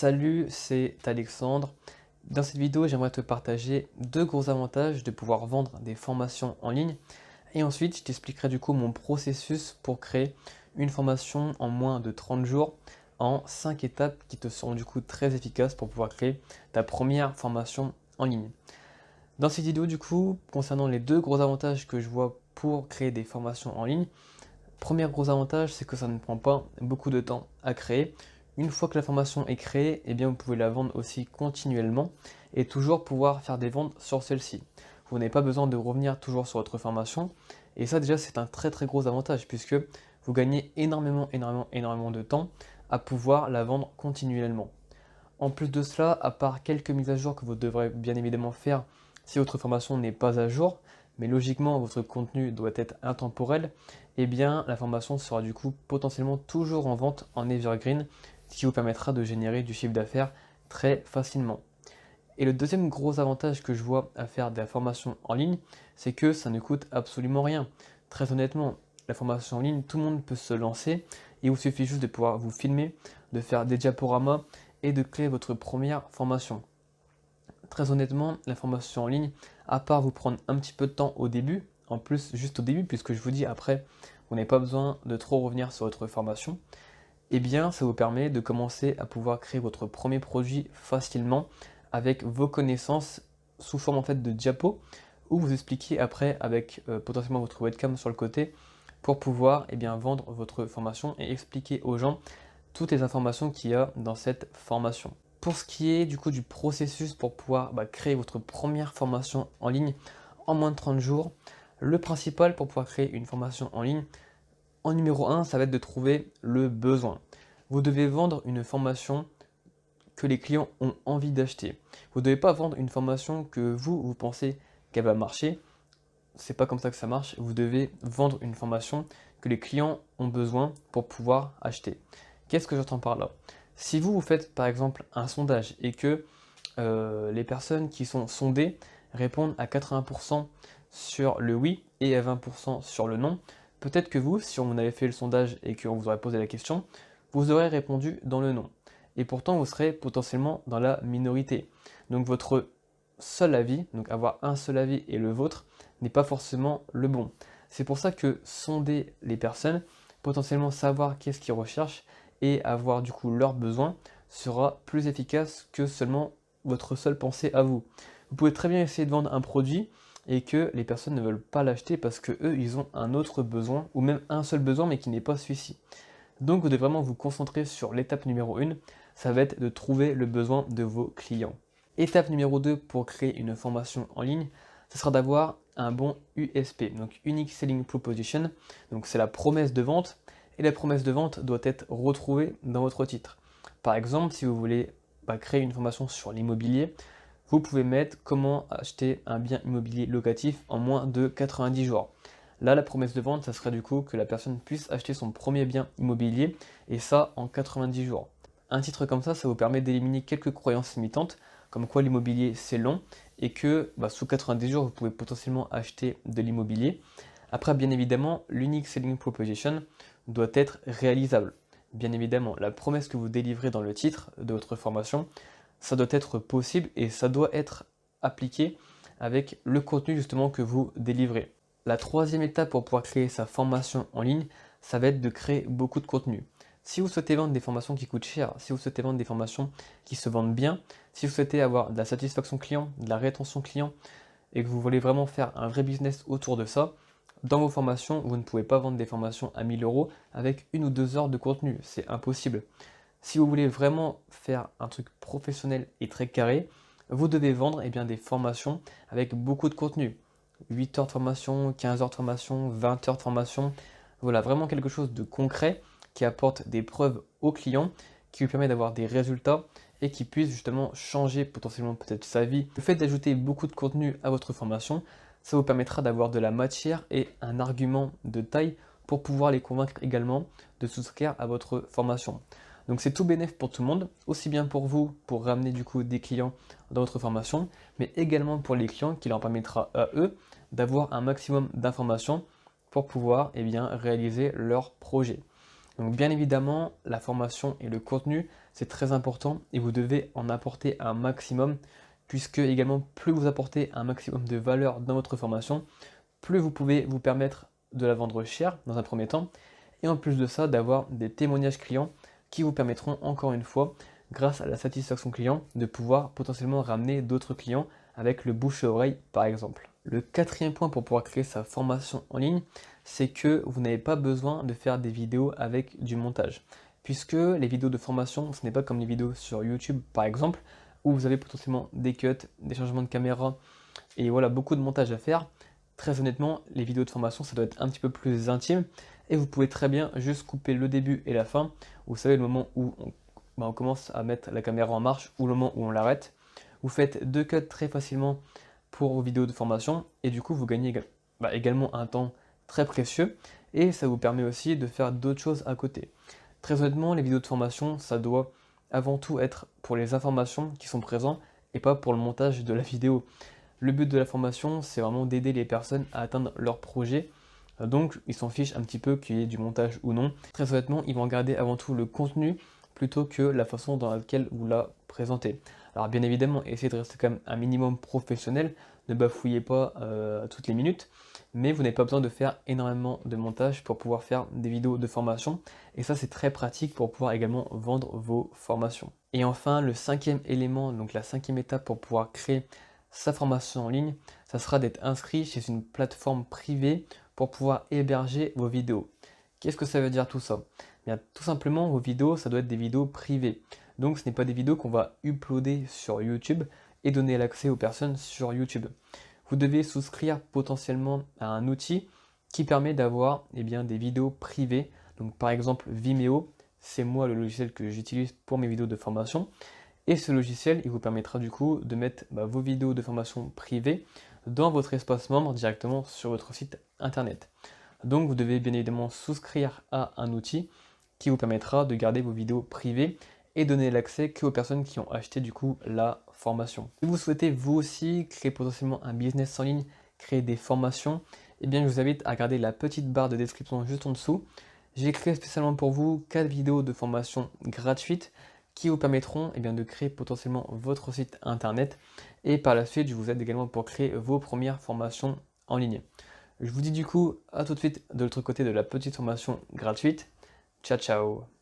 Salut, c'est Alexandre. Dans cette vidéo, j'aimerais te partager deux gros avantages de pouvoir vendre des formations en ligne. Et ensuite, je t'expliquerai du coup mon processus pour créer une formation en moins de 30 jours en 5 étapes qui te seront du coup très efficaces pour pouvoir créer ta première formation en ligne. Dans cette vidéo, du coup, concernant les deux gros avantages que je vois pour créer des formations en ligne, premier gros avantage, c'est que ça ne prend pas beaucoup de temps à créer. Une fois que la formation est créée, eh bien vous pouvez la vendre aussi continuellement et toujours pouvoir faire des ventes sur celle-ci. Vous n'avez pas besoin de revenir toujours sur votre formation et ça déjà c'est un très gros avantage puisque vous gagnez énormément de temps à pouvoir la vendre continuellement. En plus de cela, à part quelques mises à jour que vous devrez bien évidemment faire si votre formation n'est pas à jour, mais logiquement votre contenu doit être intemporel, eh bien la formation sera du coup potentiellement toujours en vente en evergreen, ce qui vous permettra de générer du chiffre d'affaires très facilement. Et le deuxième gros avantage que je vois à faire de la formation en ligne, c'est que ça ne coûte absolument rien. Très honnêtement, la formation en ligne, tout le monde peut se lancer. Il vous suffit juste de pouvoir vous filmer, de faire des diaporamas et de créer votre première formation. Très honnêtement, la formation en ligne, à part vous prendre un petit peu de temps au début, en plus juste au début, puisque je vous dis après, vous n'avez pas besoin de trop revenir sur votre formation, eh bien ça vous permet de commencer à pouvoir créer votre premier produit facilement avec vos connaissances sous forme en fait de diapo où vous expliquez après avec potentiellement votre webcam sur le côté pour pouvoir vendre votre formation et expliquer aux gens toutes les informations qu'il y a dans cette formation. Pour ce qui est du coup du processus pour pouvoir créer votre première formation en ligne en moins de 30 jours, le principal pour pouvoir créer une formation en ligne, en numéro 1, ça va être de trouver le besoin. Vous devez vendre une formation que les clients ont envie d'acheter. Vous ne devez pas vendre une formation que vous pensez qu'elle va marcher. C'est pas comme ça que ça marche. Vous devez vendre une formation que les clients ont besoin pour pouvoir acheter. Qu'est-ce que j'entends par là? Si vous faites par exemple un sondage et que les personnes qui sont sondées répondent à 80% sur le oui et à 20% sur le non, peut-être que vous, si on avait fait le sondage et qu'on vous aurait posé la question, vous aurez répondu dans le non. Et pourtant, vous serez potentiellement dans la minorité. Donc votre seul avis, donc avoir un seul avis et le vôtre, n'est pas forcément le bon. C'est pour ça que sonder les personnes, potentiellement savoir qu'est-ce qu'ils recherchent et avoir du coup leurs besoins sera plus efficace que seulement votre seule pensée à vous. Vous pouvez très bien essayer de vendre un produit et que les personnes ne veulent pas l'acheter parce que eux ils ont un autre besoin ou même un seul besoin mais qui n'est pas celui-ci. Donc vous devez vraiment vous concentrer sur l'étape numéro 1, ça va être de trouver le besoin de vos clients. Étape numéro 2 pour créer une formation en ligne, ce sera d'avoir un bon USP, donc Unique Selling Proposition. Donc c'est la promesse de vente et la promesse de vente doit être retrouvée dans votre titre. Par exemple, si vous voulez créer une formation sur l'immobilier, vous pouvez mettre comment acheter un bien immobilier locatif en moins de 90 jours. Là, la promesse de vente, ça serait du coup que la personne puisse acheter son premier bien immobilier et ça en 90 jours. Un titre comme ça vous permet d'éliminer quelques croyances limitantes, comme quoi l'immobilier c'est long et que sous 90 jours vous pouvez potentiellement acheter de l'immobilier. Après, bien évidemment, l'unique selling proposition doit être réalisable. Bien évidemment, la promesse que vous délivrez dans le titre de votre formation, ça doit être possible et ça doit être appliqué avec le contenu justement que vous délivrez. La troisième étape pour pouvoir créer sa formation en ligne, ça va être de créer beaucoup de contenu. Si vous souhaitez vendre des formations qui coûtent cher, si vous souhaitez vendre des formations qui se vendent bien, si vous souhaitez avoir de la satisfaction client, de la rétention client et que vous voulez vraiment faire un vrai business autour de ça, dans vos formations, vous ne pouvez pas vendre des formations à 1000 euros avec 1 ou 2 heures de contenu. C'est impossible. Si vous voulez vraiment faire un truc professionnel et très carré, vous devez vendre des formations avec beaucoup de contenu. 8 heures de formation, 15 heures de formation, 20 heures de formation. Voilà, vraiment quelque chose de concret qui apporte des preuves au client, qui lui permet d'avoir des résultats et qui puisse justement changer potentiellement peut-être sa vie. Le fait d'ajouter beaucoup de contenu à votre formation, ça vous permettra d'avoir de la matière et un argument de taille pour pouvoir les convaincre également de souscrire à votre formation. Donc c'est tout bénéf pour tout le monde, aussi bien pour vous, pour ramener du coup des clients dans votre formation, mais également pour les clients qui leur permettra à eux d'avoir un maximum d'informations pour pouvoir réaliser leur projet. Donc bien évidemment, la formation et le contenu, c'est très important et vous devez en apporter un maximum, puisque également plus vous apportez un maximum de valeur dans votre formation, plus vous pouvez vous permettre de la vendre cher dans un premier temps, et en plus de ça, d'avoir des témoignages clients qui vous permettront encore une fois, grâce à la satisfaction client, de pouvoir potentiellement ramener d'autres clients avec le bouche à oreille par exemple. Le quatrième point pour pouvoir créer sa formation en ligne, c'est que vous n'avez pas besoin de faire des vidéos avec du montage. Puisque les vidéos de formation, ce n'est pas comme les vidéos sur YouTube par exemple, où vous avez potentiellement des cuts, des changements de caméra, et voilà, beaucoup de montage à faire. Très honnêtement, les vidéos de formation, ça doit être un petit peu plus intime, et vous pouvez très bien juste couper le début et la fin. Vous savez, le moment où on commence à mettre la caméra en marche, ou le moment où on l'arrête. Vous faites deux cuts très facilement pour vos vidéos de formation, et du coup, vous gagnez également un temps très précieux, et ça vous permet aussi de faire d'autres choses à côté. Très honnêtement, les vidéos de formation, ça doit avant tout être pour les informations qui sont présentes, et pas pour le montage de la vidéo. Le but de la formation, c'est vraiment d'aider les personnes à atteindre leur projet. Donc, ils s'en fichent un petit peu qu'il y ait du montage ou non. Très honnêtement, ils vont regarder avant tout le contenu plutôt que la façon dans laquelle vous la présentez. Alors, bien évidemment, essayez de rester quand même un minimum professionnel. Ne bafouillez pas toutes les minutes. Mais vous n'avez pas besoin de faire énormément de montage pour pouvoir faire des vidéos de formation. Et ça, c'est très pratique pour pouvoir également vendre vos formations. Et enfin, le cinquième élément, donc la cinquième étape pour pouvoir créer sa formation en ligne, ça sera d'être inscrit chez une plateforme privée pour pouvoir héberger vos vidéos. Qu'est-ce que ça veut dire tout ça? Bien, tout simplement, vos vidéos, ça doit être des vidéos privées. Donc, ce n'est pas des vidéos qu'on va uploader sur YouTube et donner l'accès aux personnes sur YouTube. Vous devez souscrire potentiellement à un outil qui permet d'avoir des vidéos privées. Donc, par exemple, Vimeo, c'est moi le logiciel que j'utilise pour mes vidéos de formation. Et ce logiciel, il vous permettra du coup de mettre vos vidéos de formation privées dans votre espace membre directement sur votre site internet. Donc vous devez bien évidemment souscrire à un outil qui vous permettra de garder vos vidéos privées et donner l'accès qu'aux personnes qui ont acheté du coup la formation. Si vous souhaitez vous aussi créer potentiellement un business en ligne, créer des formations, eh bien je vous invite à regarder la petite barre de description juste en dessous. J'ai créé spécialement pour vous 4 vidéos de formation gratuites qui vous permettront de créer potentiellement votre site internet, et par la suite je vous aide également pour créer vos premières formations en ligne. Je vous dis du coup à tout de suite de l'autre côté de la petite formation gratuite. Ciao ciao.